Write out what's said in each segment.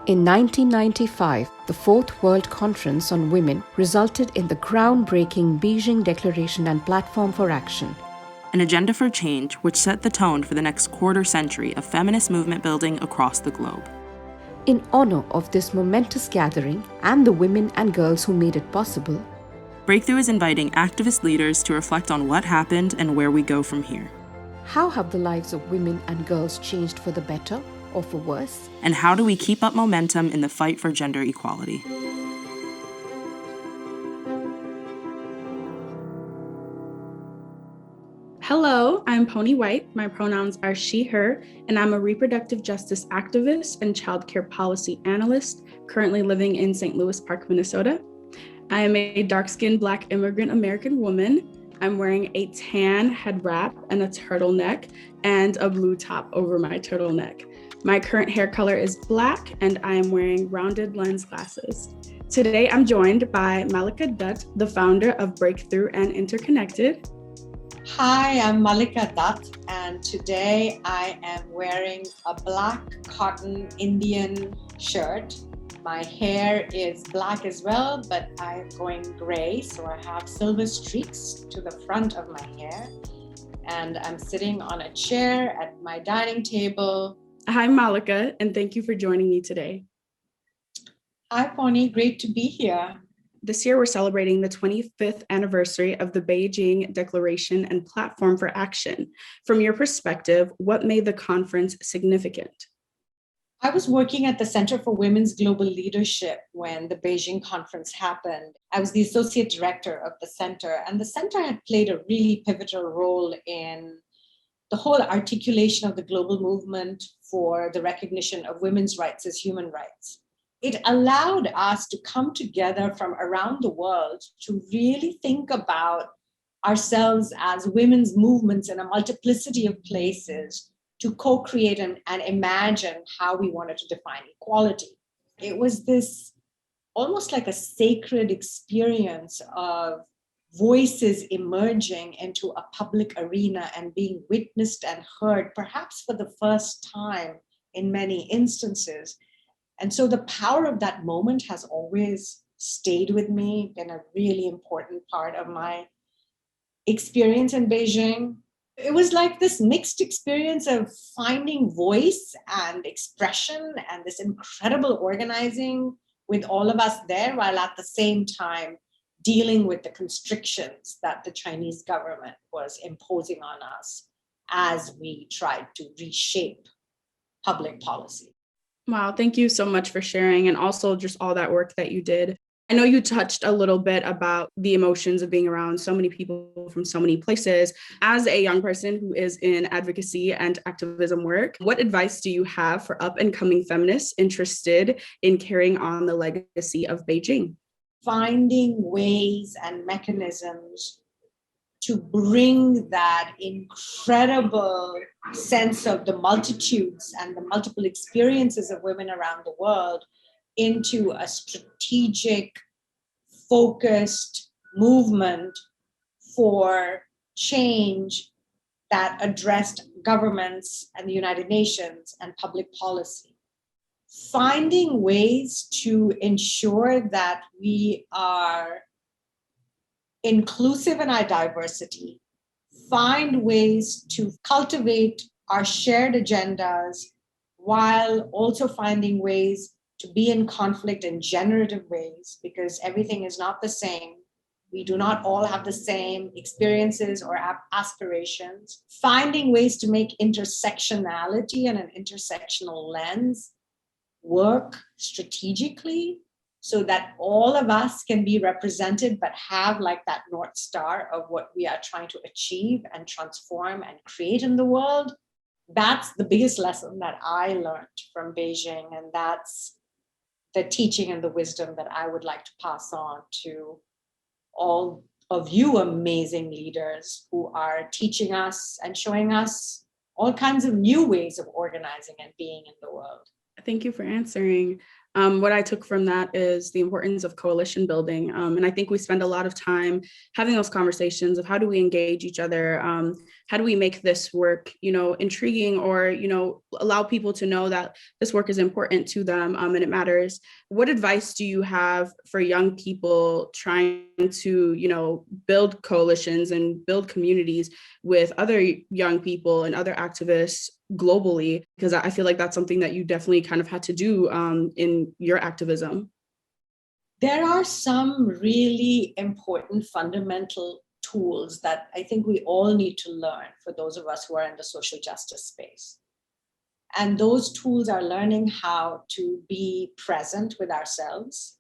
In 1995, the Fourth World Conference on Women resulted in the groundbreaking Beijing Declaration and Platform for Action, an agenda for change which set the tone for the next quarter century of feminist movement building across the globe. In honor of this momentous gathering and the women and girls who made it possible, Breakthrough is inviting activist leaders to reflect on what happened and where we go from here. How have the lives of women and girls changed for the better or for worse? And how do we keep up momentum in the fight for gender equality? Hello, I'm Ponny White. My pronouns are she, her, and I'm a reproductive justice activist and childcare policy analyst currently living in St. Louis Park, Minnesota. I am a dark-skinned Black immigrant American woman. I'm wearing a tan head wrap and a turtleneck and a blue top over my turtleneck. My current hair color is Black and I am wearing rounded lens glasses. Today, I'm joined by Malika Dutt, the founder of Breakthrough and Interconnected. Hi, I'm Malika Dutt, and today I am wearing a black cotton Indian shirt. My hair is black as well, but I'm going gray, so I have silver streaks to the front of my hair. And I'm sitting on a chair at my dining table. Hi, Malika, and thank you for joining me today. Hi, Ponny, great to be here. This year, we're celebrating the 25th anniversary of the Beijing Declaration and Platform for Action. From your perspective, what made the conference significant? I was working at the Center for Women's Global Leadership when the Beijing conference happened. I was the associate director of the center, and the center had played a really pivotal role in the whole articulation of the global movement for the recognition of women's rights as human rights. It allowed us to come together from around the world to really think about ourselves as women's movements in a multiplicity of places to co-create and imagine how we wanted to define equality. It was this almost like a sacred experience of voices emerging into a public arena and being witnessed and heard, perhaps for the first time in many instances. And so the power of that moment has always stayed with me, been a really important part of my experience in Beijing. It was like this mixed experience of finding voice and expression and this incredible organizing with all of us there, while at the same time dealing with the constrictions that the Chinese government was imposing on us as we tried to reshape public policy. Wow, thank you so much for sharing, and also just all that work that you did. I know you touched a little bit about the emotions of being around so many people from so many places. As a young person who is in advocacy and activism work, what advice do you have for up and coming feminists interested in carrying on the legacy of Beijing? Finding ways and mechanisms to bring that incredible sense of the multitudes and the multiple experiences of women around the world into a strategic, focused movement for change that addressed governments and the United Nations and public policy. Finding ways to ensure that we are inclusive in our diversity, find ways to cultivate our shared agendas while also finding ways to be in conflict in generative ways, because everything is not the same. We do not all have the same experiences or aspirations. Finding ways to make intersectionality and an intersectional lens work strategically so that all of us can be represented, but have like that North Star of what we are trying to achieve and transform and create in the world. That's the biggest lesson that I learned from Beijing, and that's the teaching and the wisdom that I would like to pass on to all of you amazing leaders who are teaching us and showing us all kinds of new ways of organizing and being in the world. Thank you for answering. What I took from that is the importance of coalition building. And I think we spend a lot of time having those conversations of how do we engage each other? How do we make this work, intriguing, or, allow people to know that this work is important to them and it matters. What advice do you have for young people trying to, build coalitions and build communities with other young people and other activists globally? Because I feel like that's something that you definitely kind of had to do in your activism. There are some really important fundamental tools that I think we all need to learn for those of us who are in the social justice space. And those tools are learning how to be present with ourselves,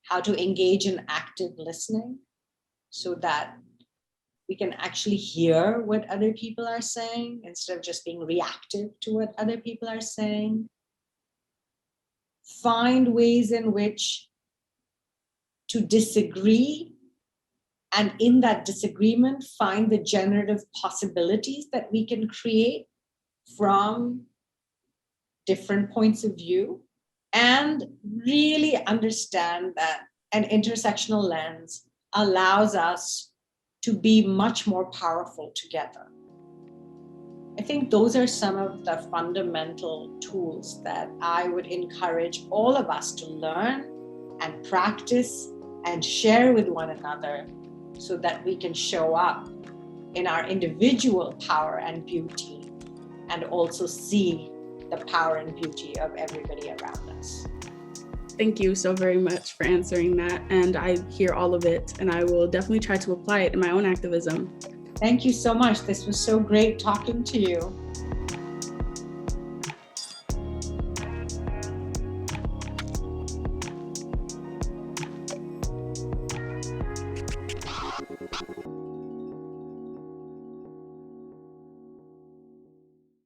how to engage in active listening so that we can actually hear what other people are saying instead of just being reactive to what other people are saying. Find ways in which to disagree, and in that disagreement, find the generative possibilities that we can create from different points of view, and really understand that an intersectional lens allows us to be much more powerful together. I think those are some of the fundamental tools that I would encourage all of us to learn and practice and share with one another so that we can show up in our individual power and beauty and also see the power and beauty of everybody around us. Thank you so very much for answering that. And I hear all of it, and I will definitely try to apply it in my own activism. Thank you so much. This was so great talking to you.